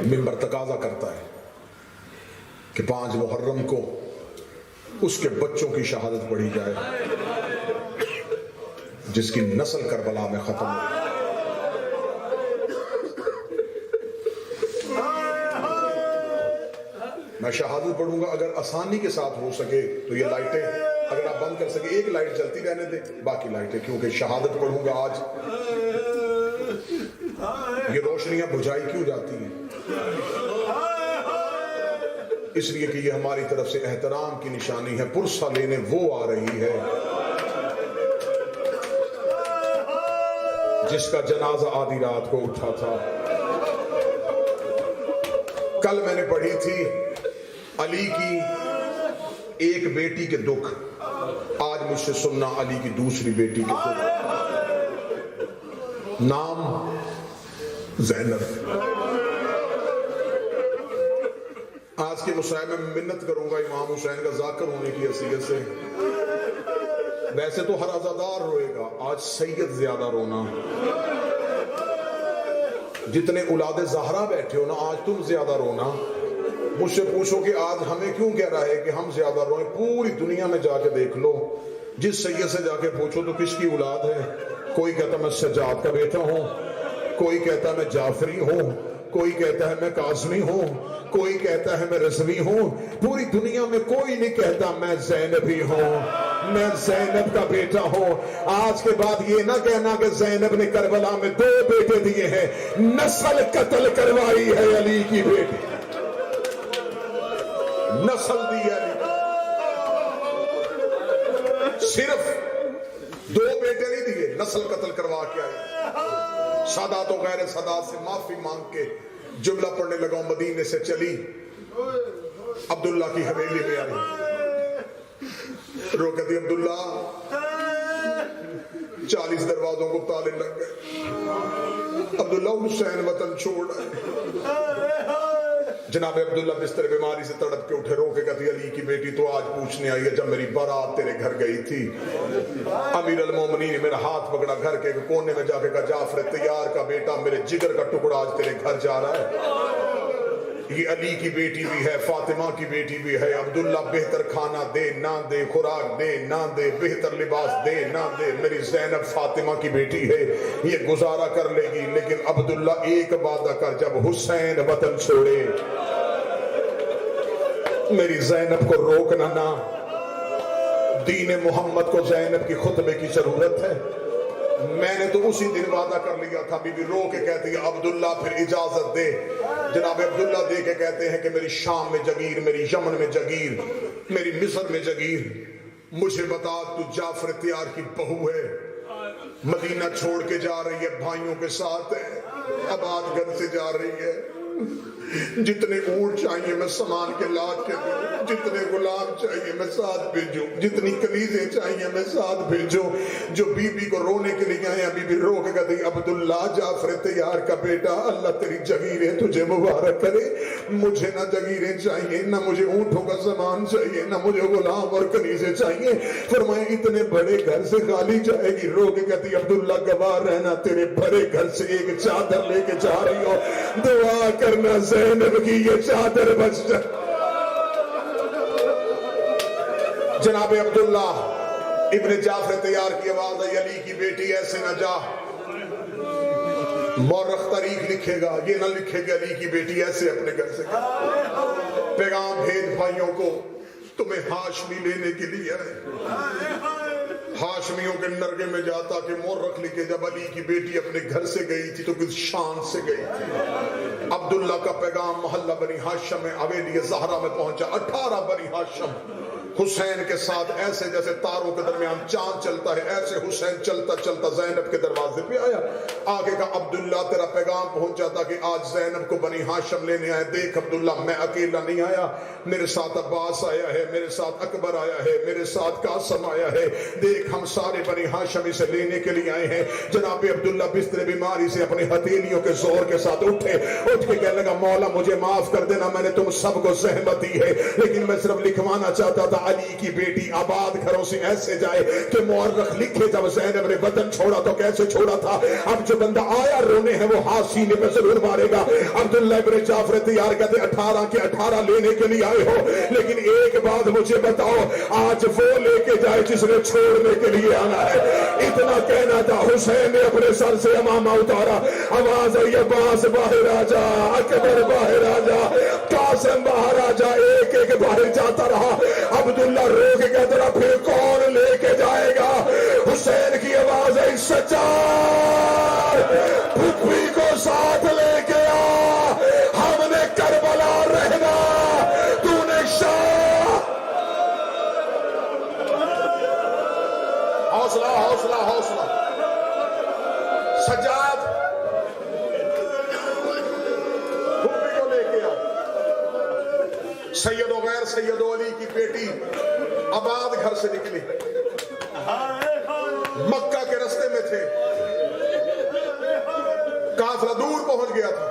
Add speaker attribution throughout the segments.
Speaker 1: منبر تقاضا کرتا ہے کہ 5 محرم کو اس کے بچوں کی شہادت پڑھی جائے جس کی نسل کربلا میں ختم ہوئی۔ میں شہادت پڑھوں گا، اگر آسانی کے ساتھ ہو سکے تو یہ لائٹیں اگر آپ بند کر سکے، ایک لائٹ جلتی رہنے دیں، باقی لائٹیں، کیونکہ شہادت پڑھوں گا آج یہ روشنیاں بجھائی کیوں جاتی ہیں؟ اس لیے کہ یہ ہماری طرف سے احترام کی نشانی ہے۔ پرسہ لینے وہ آ رہی ہے جس کا جنازہ آدھی رات کو اٹھا تھا۔ کل میں نے پڑھی تھی علی کی ایک بیٹی کے دکھ، آج مجھ سے سننا علی کی دوسری بیٹی کے دکھ۔ نام زینب۔ آج کے مصاحبے میں منت کروں گا امام حسین کا ذاکر ہونے کی حیثیت سے، ویسے تو ہر عزادار روئے گا، آج سید زیادہ رونا۔ جتنے اولاد زہرا بیٹھے ہو نا، آج تم زیادہ رونا۔ مجھ سے پوچھو کہ آج ہمیں کیوں کہہ رہا ہے کہ ہم زیادہ روئیں؟ پوری دنیا میں جا کے دیکھ لو، جس سید سے جا کے پوچھو تو کس کی اولاد ہے؟ کوئی کہتا میں سجاد کا بیٹا ہوں، کوئی کہتا میں جعفری ہوں، کوئی کہتا ہے میں قاسمی ہوں، کوئی کہتا ہے میں رضوی ہوں۔ پوری دنیا میں کوئی نہیں کہتا میں زینبی ہوں، میں زینب کا بیٹا ہوں۔ آج کے بعد یہ نہ کہنا کہ زینب نے کربلا میں 2 بیٹے دیے ہیں، نسل قتل کروائی ہے علی کی بیٹی، نسل دی ہے علی، صرف 2 بیٹے نہیں دیے، نسل قتل کروا کے آئے۔ سادات و غیر سادات سے معافی مانگ کے جملہ پڑھنے لگا ہوں، مدینے سے چلی عبداللہ کی حویلی میں آئی، رو کہتی عبداللہ 40 دروازوں کو تالے لگ گئے، عبداللہ حسین وطن چھوڑ آئے۔ جناب عبداللہ بستر بیماری سے تڑپ کے اٹھے، رو کے کہتی علی کی بیٹی تو آج پوچھنے آئی ہے جب میری بارات تیرے گھر گئی تھی، امیر المومنین نے میرا ہاتھ پکڑا گھر کے کونے میں جا کے کہا جعفر تیار کا بیٹا میرے جگر کا ٹکڑا آج تیرے گھر جا رہا ہے۔ یہ علی کی بیٹی بھی ہے، فاطمہ کی بیٹی بھی ہے۔ عبداللہ بہتر کھانا دے نہ دے، خوراک دے نہ دے، بہتر لباس دے نہ دے، میری زینب فاطمہ کی بیٹی ہے، یہ گزارا کر لے گی، لیکن عبداللہ ایک وعدہ کر، جب حسین وطن چھوڑے میری زینب کو روکنا نہ۔ دین محمد کو زینب کی خطبے کی ضرورت ہے۔ میں نے تو اسی دن وعدہ کر لیا تھا۔ بی بی رو کے کہتی ہے عبداللہ پھر اجازت دے۔ جناب عبداللہ دے کے کہتے ہیں کہ میری شام میں جگیر، میری یمن میں جگیر، میری مصر میں جگیر، مجھے بتا تو جعفر تیار کی بہو ہے، مدینہ چھوڑ کے جا رہی ہے، بھائیوں کے ساتھ ہے، آباد گھر سے جا رہی ہے، جتنے اونٹ چاہیے میں سامان کے لاد کے دوں، جتنے غلام چاہیے میں ساتھ بھیجوں، جتنی کنیزیں چاہیے میں ساتھ بھیجوں۔ جو بی بی کو رونے کے لیے آئے ہیں، بی بی رو کے کہتی عبداللہ جعفر تیار کا بیٹا اللہ تیری جگیریں تجھے مبارک کرے، مجھے نہ جگیریں چاہیے، نہ مجھے اونٹوں کا سامان چاہیے، نہ مجھے غلام اور کنیزیں چاہیے۔ فرمائے اتنے بڑے گھر سے خالی جائے گی؟ رو کے کہتی عبداللہ گواہ رہنا تیرے بڑے گھر سے ایک چادر لے کے جا رہی ہو، دعا کرنا زینب کی یہ چادر بچ جائے۔ جناب عبداللہ ابن جعفر تیار کی آواز آئی، علی کی بیٹی ایسے نہ جا، مورخ تاریخ لکھے گا، یہ نہ لکھے گا علی کی بیٹی ایسے اپنے گھر سے گئی۔ پیغام بھیج بھائیوں کو، تمہیں ہاشمی لینے کے لیے ہے۔ ہاشمیوں کے نرگے میں جاتا کہ مورخ لکھے جب علی کی بیٹی اپنے گھر سے گئی تھی تو کس شان سے گئی تھی۔ عبداللہ کا پیغام محلہ بنی ہاشم میں حویلی زہرا میں پہنچا۔ 18 بنی ہاشم حسین کے ساتھ ایسے جیسے تاروں کے درمیان چاند چلتا ہے، ایسے حسین چلتا چلتا زینب کے دروازے پہ آیا۔ آگے کا عبداللہ تیرا پیغام پہنچا تھا کہ آج زینب کو بنی ہاشم لینے آئے۔ دیکھ عبداللہ میں اکیلا نہیں آیا، میرے ساتھ عباس آیا ہے، میرے ساتھ اکبر آیا ہے، میرے ساتھ قاسم آیا ہے، دیکھ ہم سارے بنی ہاشم اسے لینے کے لیے آئے ہیں۔ جناب عبداللہ بستر بیماری سے اپنی ہتھیلیوں کے زور کے ساتھ اٹھے، اٹھ کے کہنے لگا مولا مجھے معاف کر دینا، میں نے تم سب کو زحمت دی ہے، لیکن میں صرف لکھوانا چاہتا تھا علی کی بیٹی آباد گھروں سے ایسے جائے کہ مورخ لکھے جب زینب نے وطن چھوڑا تو کیسے چھوڑا تھا. اب جو بندہ آیا رونے ہے وہ ہاتھ سینے پہ ضرور مارے گا. عبداللہ ابن جعفر تیار کہتے 18 کے 18 لینے کے لیے آئے ہو, لیکن ایک بات مجھے بتاؤ, آج وہ لے کے جائے جس نے چھوڑنے کے لیے آنا ہے. اتنا کہنا تھا. حسین نے اپنے سر سے امامہ اتارا, آواز آئی عباس باہر آ جا, اکبر باہر آ جا, قاسم باہر آ جا. ایک ایک باہر جاتا رہا. عبداللہ رو کے کہتا رہا پھر کون لے کے جائے گا. حسین کی آواز آئی سجاد پھپھی کو ساتھ لے کے آ, ہم نے کربلا رہنا, تو نے شاہ. حوصلہ حوصلہ حوصلہ. سجاد پھپھی کو لے کے آ. سید و غیر سید و علی کی بیٹی آباد گھر سے نکلی, مکہ کے رستے میں تھے, قافلہ دور پہنچ گیا تھا,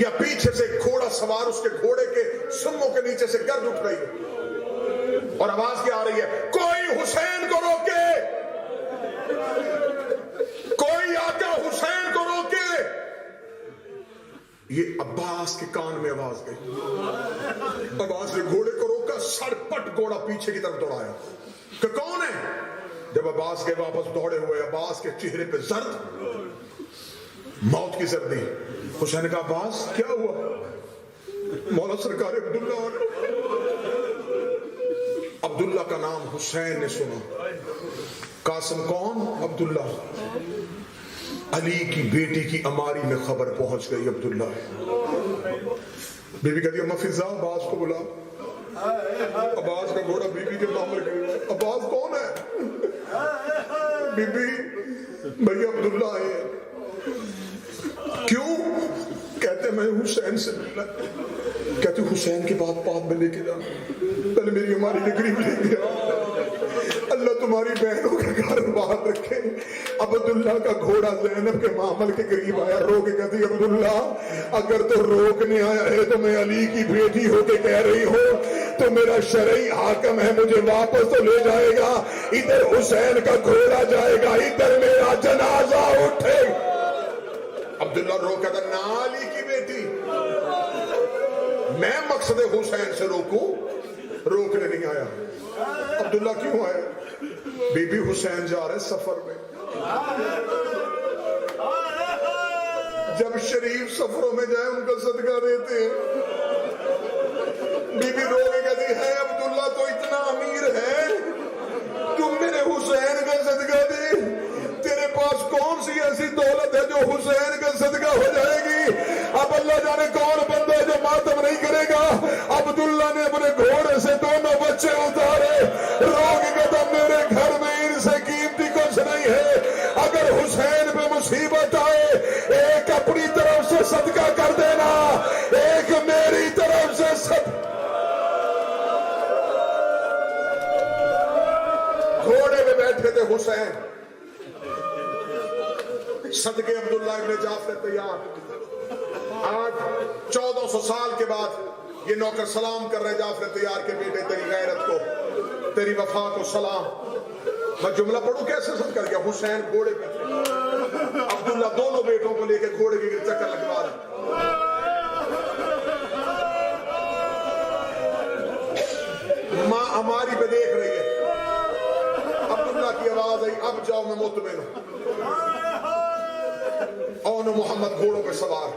Speaker 1: یا پیچھے سے گھوڑا سوار اس کے گھوڑے کے سموں کے نیچے سے گرد اٹھ گئی اور آواز کیا آ رہی ہے, کوئی حسین کو روکے, کوئی آقا حسین کو روکے. یہ عباس کے کان میں آواز گئی. عباس نے گھوڑے کو روکا, سر پٹ گھوڑا پیچھے کی طرف دوڑایا کہ کون ہے. جب عباس کے واپس دوڑے ہوئے, عباس کے چہرے پہ زرد, موت کی زردی. حسین نے کہا عباس کیا ہوا؟ مولا سرکار عبداللہ کا نام حسین نے سنا. قاسم کون؟ عبداللہ. علی کی بیٹی کی اماری میں خبر پہنچ گئی عبداللہ. بی بی کہتی ہے مفضہ عباس کو بلا. عباس کا گھوڑا بی بی کے معاملے کے. عباس کون ہے؟ بی بی بھئی عبداللہ ہے. کیوں؟ کہتے میں حسین سے ملنا. کہتے حسین کی بات میں لے کے جانا, پہلے میری ہماری کے قریب لے گیا. اللہ تمہاری بہنوں کا گھر باہر رکھے. عبداللہ کا گھوڑا زینب کے معامل کے قریب آیا, رو کے کہتی عبداللہ اگر تو روکنے آیا ہے تو میں علی کی بیٹی ہو کے کہہ رہی ہوں تو میرا شرعی حاکم ہے, مجھے واپس تو لے جائے گا. ادھر حسین کا گھوڑا جائے گا, ادھر میرا جنازہ اٹھے. عبداللہ رو کہتا نا علی کی بیٹی, میں مقصد حسین سے روکوں, روکنے نہیں آیا. عبداللہ کیوں آئے؟ بی بی حسین جا رہے سفر میں. جب شریف سفروں میں جائے ان کا صدقہ دیتے ہیں. بی بی رو کے کہتی ہے عبداللہ تو اتنا امیر ہے, تم میرے حسین کا صدقہ دے. تیرے پاس کون سی ایسی دولت ہے جو حسین کا صدقہ ہو جائے گی؟ اب اللہ جانے کون بندہ ہے جو ماتم نہیں کرے گا. عبداللہ نے اپنے گھوڑے سے دونوں بچے اتارے, رو کے کہتا میرے گھر میں ان سے قیمتی کچھ نہیں ہے. اگر حسین پہ مصیبت آئے, ایک اپنی طرف سے صدقہ کر دینا, ایک میری طرف سے صدقہ. گھوڑے میں بیٹھے تھے حسین, صدقے عبداللہ ابن جعفر تیار. آج 1400 سال کے بعد یہ نوکر سلام کر رہے جعفر تیار کے بیٹے, تیری غیرت کو, تیری وفا کو سلام. میں جملہ پڑھوں کیسے سن کر گیا. حسین گھوڑے پہ تھے, عبداللہ دونوں بیٹوں کو لے کے گھوڑے کے چکر لگوا رہے. ماں ہماری پہ دیکھ رہی ہے. عبداللہ کی آواز آئی اب جاؤ میں مطمئن ہوں. اون محمد گھوڑوں پہ سوار,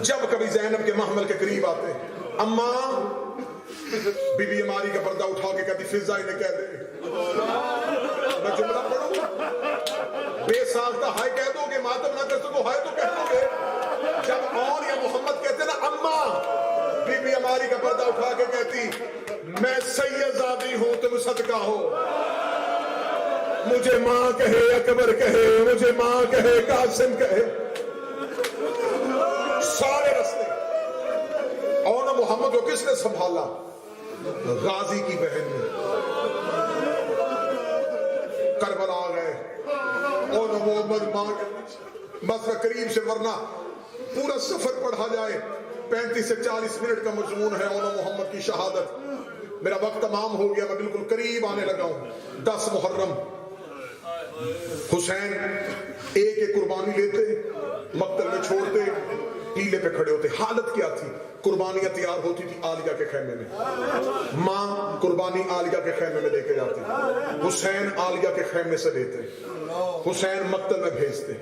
Speaker 1: جب کبھی زینب کے محمل کے قریب آتے, اماں, بی بی ہماری کا پردہ اٹھا کے کہتی فضائی نے کہہ دے. میں جملہ پڑھوں, بے ساختہ ہائے کہہ دو گے, ماتم نہ کر سکو ہائے تو کہہ دو گے. جب اون یا محمد کہتے نا اماں, بی بی ہماری کا پردہ اٹھا کے کہتی میں سید زادی ہوں تم صدقہ ہو. مجھے ماں کہے, اکبر کہے, مجھے ماں کہے, قاسم کہے, سارے رستے. اور محمد کو کس نے سنبھالا؟ غازی کی بہن نے. کربلا آ گئے, اور محمد ماں کے بس قریب سے, ورنہ پورا سفر پڑھا جائے 35 سے 40 منٹ کا مضمون ہے اور محمد کی شہادت. میرا وقت تمام ہو گیا، میں بالکل قریب آنے لگا ہوں۔ 10 محرم حسین ایک ایک قربانی لیتے، مقتل میں چھوڑتے، ٹیلے پہ کھڑے ہوتے۔ حالت کیا تھی؟ قربانیاں تیار ہوتی تھی عالیہ کے خیمے میں، ماں قربانی عالیہ کے خیمے میں لے کے جاتی، حسین عالیہ کے خیمے سے لیتے، حسین مقتل میں بھیجتے،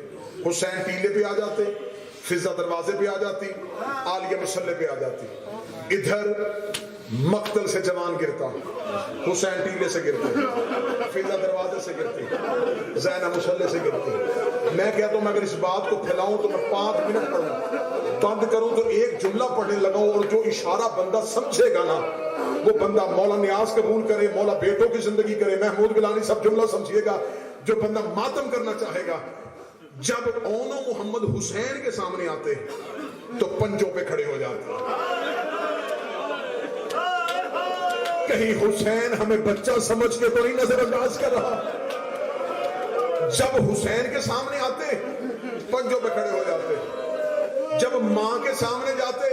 Speaker 1: حسین ٹیلے پہ آ جاتے، فضا دروازے پہ آ جاتی، عالیہ مسلح پہ آ جاتی۔ ادھر مقتل سے جوان گرتا، حسین ٹیلے سے گرتے، فضا دروازے سے گرتی، زینب مسلح سے گرتی۔ میں کہتا ہوں میں اگر اس بات کو پھیلاؤں تو میں 5 منٹ پڑھوں، بند کروں تو ایک جملہ پڑھنے لگاؤں، اور جو اشارہ بندہ سمجھے گا نا وہ بندہ مولا نیاز قبول کرے، مولا بیٹوں کی زندگی کرے، محمود گیلانی سب جملہ سمجھیے گا۔ جو بندہ ماتم کرنا چاہے گا، جب اون و محمد حسین کے سامنے آتے تو پنجوں پہ کھڑے ہو جاتے۔ کہیں حسین ہمیں بچہ سمجھ کے تو نہیں نظر انداز کر رہا؟ جب حسین کے سامنے آتے پنجوں پہ کھڑے ہو جاتے، جب ماں کے سامنے جاتے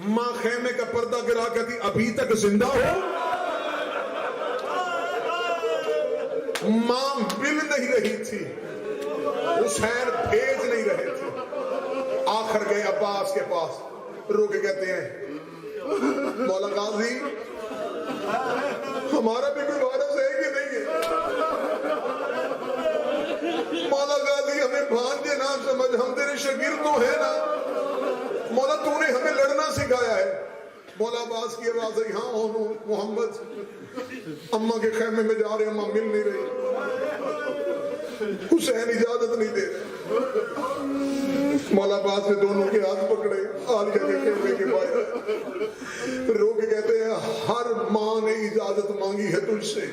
Speaker 1: ماں خیمے کا پردہ گرا کہتی ابھی تک زندہ ہو؟ ماں مل نہیں رہی تھی، حسین بھیج نہیں رہے تھے۔ آخر گئے عباس کے پاس، رو کے کہتے ہیں مولا غازی ہمارا بھی کوئی وارث ہے کہ نہیں ہے؟ مولا غازی ہمیں بھانجے نہ سمجھ، ہم تیرے شاگرد تو ہیں نا، مولا تو نے ہمیں لڑنا سکھایا ہے۔ مولا عباس کی آواز آئی ہاں محمد اماں کے خیمے میں جا رہے، اماں مل نہیں رہی، حسین اجازت نہیں دے رہے۔ مولا عباس نے دونوں کے ہاتھ پکڑے، عالیہ کے خیمے کے باہر رو کے کہتے ہیں ہر ماں نے اجازت مانگی ہے تجھ سے،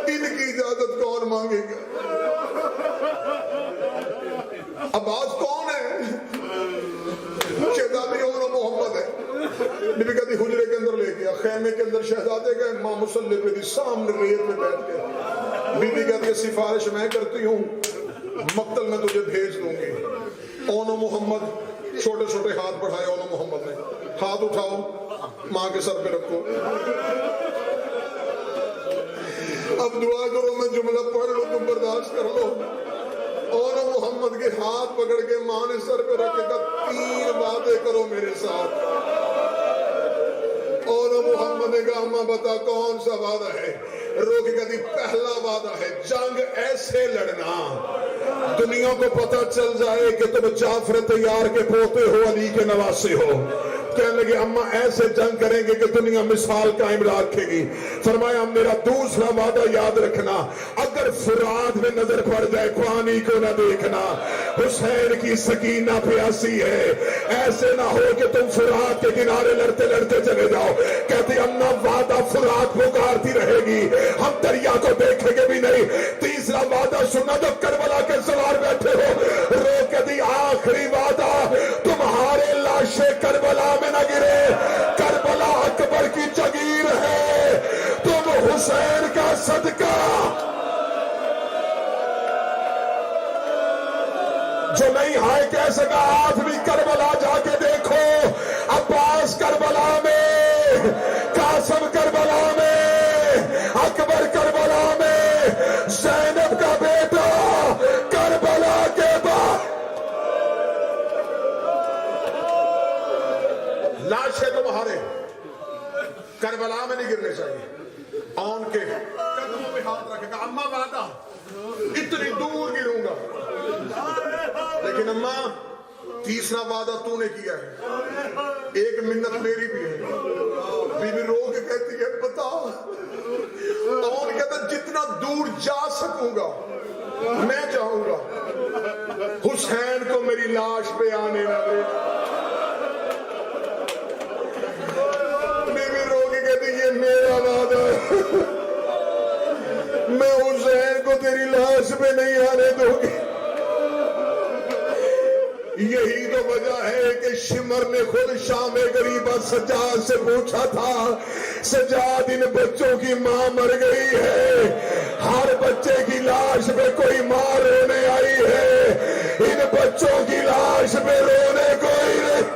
Speaker 1: ان کی اجازت کون مانگے گا؟ عباس کون ہے؟ شہزادی عمر محمد ہے۔ نبی کہتی حجرے کے اندر لے گیا، خیمے کے اندر شہزادے گئے، ماں مسلح پہ دی سامنے ریت میں بیٹھ گئے۔ بی بی کہتی ہے سفارش میں کرتی ہوں، مقتل میں تجھے بھیج دوں گی۔ اون محمد چھوٹے چھوٹے ہاتھ بڑھائے، اون محمد نے ہاتھ اٹھاؤ ماں کے سر پہ رکھو، اب دعا کرو میں جملہ پڑھ لو تم برداشت کر لو۔ اور محمد کے ہاتھ پکڑ کے ماں نے سر پہ رکھے کہا 3 وعدے کرو میرے ساتھ۔ اور محمد نے کہا اماں بتا کون سا وعدہ ہے؟ رو کے کہتی پہلا وعدہ ہے جنگ ایسے لڑنا دنیا کو پتہ چل جائے کہ تم جعفر طیار کے پوتے ہو، علی کے نواسے ہو۔ کہنے لگے اماں ایسے جنگ کریں گے کہ دنیا مثال قائم رکھے گی۔ فرمایا میرا دوسرا وعدہ یاد رکھنا، اگر فرات میں نظر پڑ جائے پانی کو نہ دیکھنا، حسین کی سکینہ پیاسی ہے، ایسے نہ ہو کہ تم فرات کے کنارے لڑتے لڑتے چلے جاؤ۔ کہتے اماں وعدہ فرات پکارتی رہے گی، ہم دریا کو دیکھیں گے بھی نہیں۔ تیسرا وعدہ سنا جو کربلا کے سوار بیٹھے ہو، رو کے دی آخری وعدہ تمہارے لاشیں کربلا میں نہ گرے، کربلا اکبر کی جگیر ہے، تم حسین کا صدقہ جو نہیں ہائے کہہ سکا آج بھی کربلا جا کے دیکھو، عباس کربلا میں، قاسم کربلا میں، اکبر کربلا میں، زینب کا بیٹا کربلا کے بعد۔ لاشیں تمہارے کربلا میں نہیں گرنے چاہیے۔ آن کے قدموں پہ ہاتھ رکھے گا اماں وعدہ اتنی دور گروں گا، لیکن اماں تیسرا وعدہ تو نے کیا ہے، ایک منت میری بھی ہے۔ بی بی رو کے کہتی ہے بتا، آن کہتا جتنا دور جا سکوں گا میں چاہوں گا، حسین کو میری لاش پہ آنے نہ دے۔ یہ میرا وعدہ ہے، میں حسین کو تیری لاش پہ نہیں آنے دوں گی۔ یہی تو وجہ ہے کہ شمر نے خود شام غریبہ سجاد سے پوچھا تھا، سجاد ان بچوں کی ماں مر گئی ہے، ہر بچے کی لاش پہ کوئی ماں رونے آئی ہے، ان بچوں کی لاش پہ رونے کوئی نہیں۔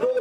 Speaker 1: 2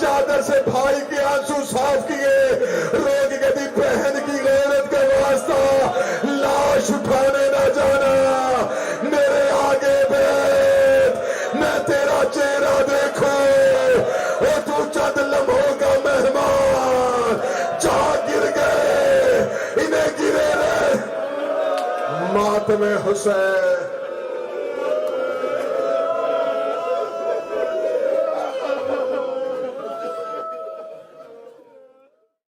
Speaker 1: چادر سے بھائی کے آنسو صاف کیے، روک کے دی بہن کی غیرت کا واسطہ لاش اٹھانے نہ جانا، میرے آگے بیٹھ میں تیرا چہرہ دیکھوں، اور تو چند لمحوں کا مہمان، جا گر گئے انہیں گرے رہے ماتم حسین۔